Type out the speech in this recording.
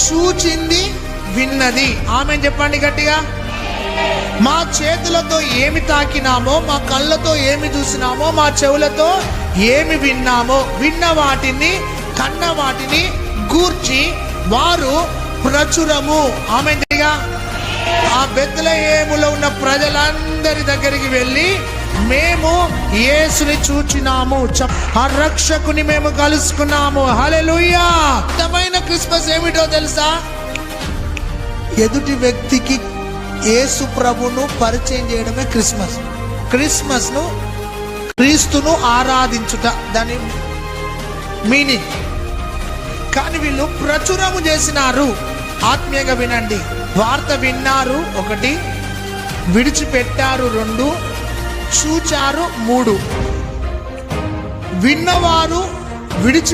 చూచింది విన్నది. ఆమె చెప్పండి గట్టిగా. మా చేతులతో ఏమి తాకినామో, మా కళ్ళతో ఏమి చూసినామో, మా చెవులతో ఏమి విన్నామో, విన్న వాటిని కన్న వాటిని గూర్చి వారు ప్రచురము. ఆమె ఆ బెత్లెహేములో ఉన్న ప్రజలందరి దగ్గరికి వెళ్ళి మేము యేసుని చూచినాము, ఆ రక్షకుని మేము కలుసుకున్నాము. హల్లెలూయా. నిజమైన క్రిస్మస్ ఏమిటో తెలుసా? ఎదుటి వ్యక్తికి యేసు ప్రభును పరిచయం చేయడమే క్రిస్మస్. క్రిస్మస్ను క్రీస్తును ఆరాధించుట దాని మీనింగ్. కానీ వీళ్ళు ప్రచురము చేసినారు. ఆత్మీయంగా వినండి. వార్త విన్నారు 1, విడిచిపెట్టారు 2, చూచారు 3. విన్నవారు విడిచి